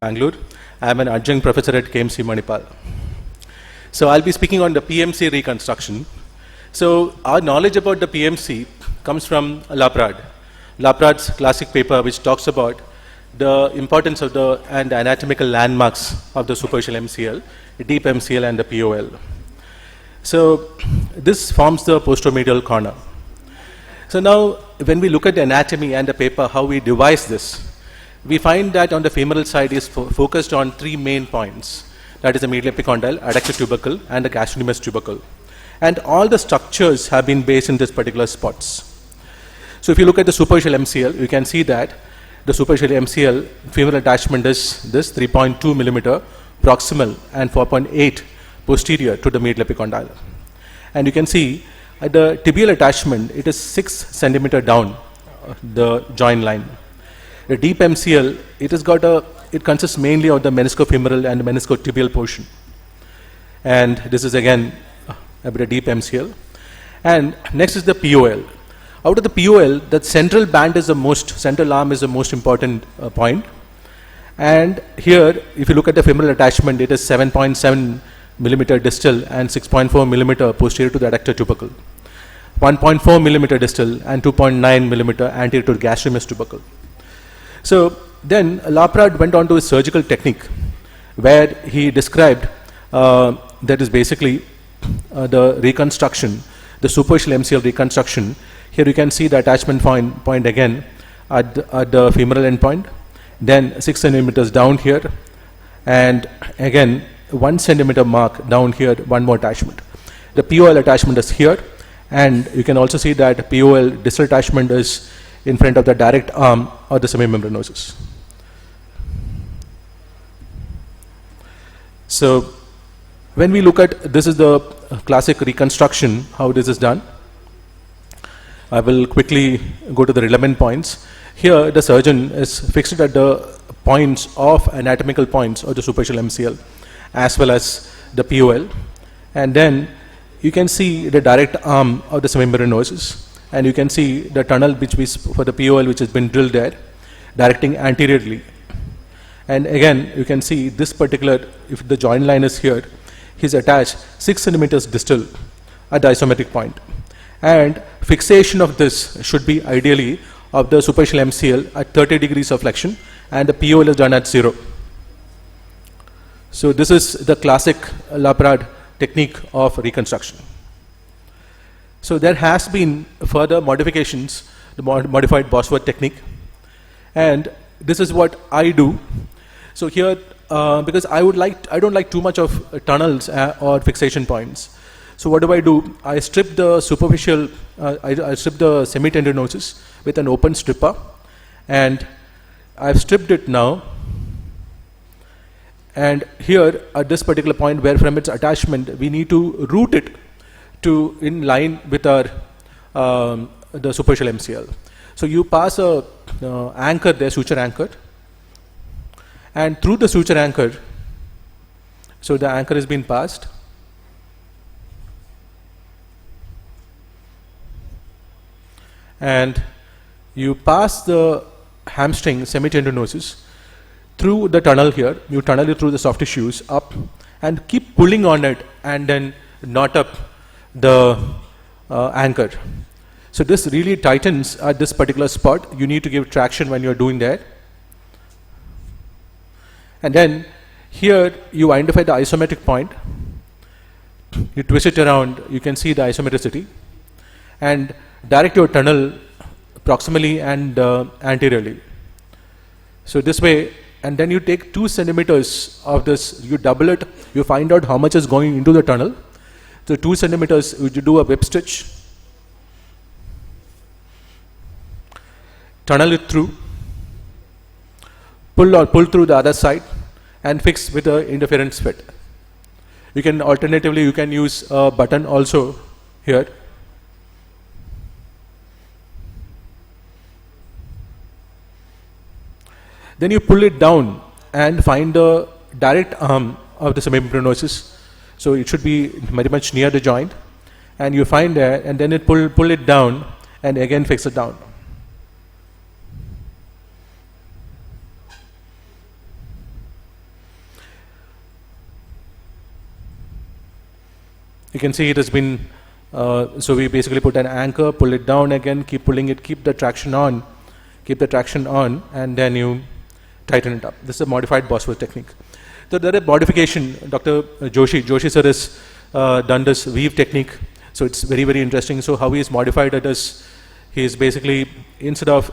Bangalore. I am an adjunct professor at KMC Manipal. So I'll be speaking on the PMC reconstruction. So our knowledge about the PMC comes from Laprad's classic paper, which talks about the importance of the anatomical landmarks of the superficial MCL, the deep MCL and the POL. So this forms the posteromedial corner. So now when we look at the anatomy and the paper, how we devise this, we find that on the femoral side is focused on three main points. That is the medial epicondyle, adductor tubercle and the gastrocnemius tubercle. And all the structures have been based in these particular spots. So if you look at the superficial MCL, you can see that the superficial MCL femoral attachment is this 3.2 millimeter proximal and 4.8 posterior to the medial epicondyle. And you can see at the tibial attachment, it is 6 centimeter down the joint line. The deep MCL, it consists mainly of the meniscofemoral and the meniscotibial portion. And this is again a bit of deep MCL. And next is the POL. Out of the POL, the central band is central arm is the most important point. And here, if you look at the femoral attachment, it is 7.7 millimeter distal and 6.4 millimeter posterior to the adductor tubercle. 1.4 millimeter distal and 2.9 millimeter anterior to the gastrocnemius tubercle. So then Laprade went on to his surgical technique where he described that is basically the reconstruction, the superficial MCL reconstruction. Here you can see the attachment point again at the femoral end point, then 6 centimeters down here, and again 1 centimeter mark down here, one more attachment. The POL attachment is here, and you can also see that POL distal attachment is in front of the direct arm or the semimembranosus. So when we look at, this is the classic reconstruction, how this is done. I will quickly go to the relevant points. Here the surgeon is fixed at the points of anatomical points of the superficial MCL as well as the POL. And then you can see the direct arm of the semimembranosus. And you can see the tunnel for the POL which has been drilled there, directing anteriorly. And again, you can see this particular, if the joint line is here, he's attached 6 centimeters distal at the isometric point. And fixation of this should be ideally of the superficial MCL at 30 degrees of flexion, and the POL is done at 0. So this is the classic Laprade technique of reconstruction. So there has been further modifications, the modified Bosworth technique, and this is what I do. So here, because I don't like too much of tunnels or fixation points. So what do? I strip the superficial, I strip the semitendinosus with an open stripper, and I've stripped it now. And here at this particular point, where from its attachment, we need to root it to in line with our the superficial MCL. So you pass a anchor there, suture anchor, and through the suture anchor, so the anchor has been passed, and you pass the hamstring semitendinosus through the tunnel here. You tunnel it through the soft tissues up and keep pulling on it, and then knot up the anchor. So this really tightens at this particular spot. You need to give traction when you're doing that. And then here you identify the isometric point. You twist it around, you can see the isometricity, and direct your tunnel proximally and anteriorly. So this way, and then you take 2 centimeters of this, you double it, you find out how much is going into the tunnel. So 2 centimeters, you do a whip stitch, tunnel it through, pull through the other side, and fix with the interference fit. You can alternatively, you can use a button also here. Then you pull it down and find the direct arm of the semimembranosus. So it should be very much near the joint, and you find that, and then it pull it down and again fix it down. You can see it has been, so we basically put an anchor, pull it down again, keep pulling it, keep the traction on, and then you tighten it up. This is a modified Bosworth technique. So there is modification. Dr. Joshi sir has done this weave technique. So it's very, very interesting. So how he is modified it is, he is basically, instead of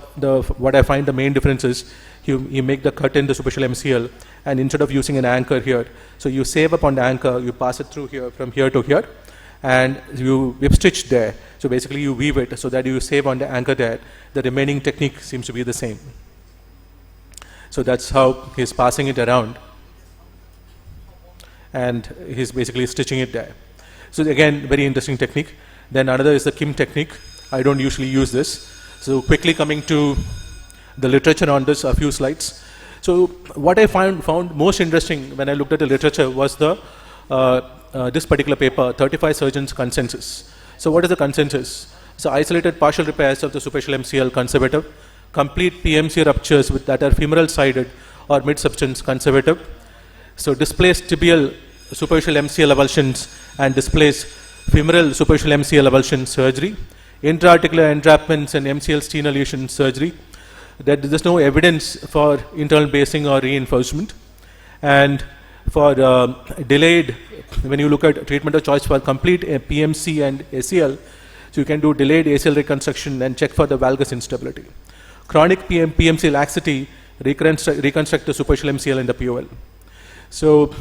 what I find the main difference is, you make the cut in the superficial MCL, and instead of using an anchor here, so you save up on the anchor, you pass it through here, from here to here, and you whip stitch there. So basically you weave it so that you save on the anchor there. The remaining technique seems to be the same. So that's how he's passing it around, and he's basically stitching it there. So again, very interesting technique. Then another is the Kim technique. I don't usually use this. So quickly coming to the literature on this, a few slides. So what I found most interesting when I looked at the literature was this particular paper, 35 surgeons consensus. So what is the consensus? So isolated partial repairs of the superficial MCL conservative, complete PMC ruptures that are femoral sided or mid substance conservative. So displaced tibial superficial MCL avulsions and displaced femoral superficial MCL avulsion surgery, intra-articular entrapments and MCL stena lesion surgery. That there's no evidence for internal basing or reinforcement. And for delayed, when you look at treatment of choice for complete PMC and ACL, so you can do delayed ACL reconstruction and check for the valgus instability. Chronic PMC laxity, reconstruct the superficial MCL in the POL. So,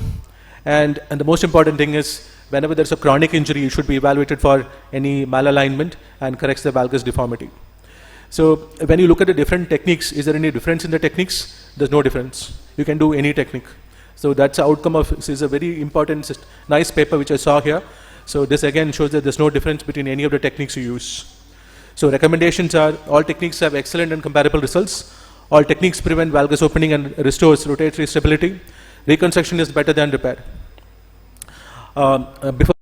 and the most important thing is, whenever there's a chronic injury, you should be evaluated for any malalignment and corrects the valgus deformity. So when you look at the different techniques, is there any difference in the techniques? There's no difference. You can do any technique. So that's the outcome of, this is a very important, nice paper which I saw here. So this again shows that there's no difference between any of the techniques you use. So recommendations are, all techniques have excellent and comparable results. All techniques prevent valgus opening and restores rotatory stability. Reconstruction is better than repair. Before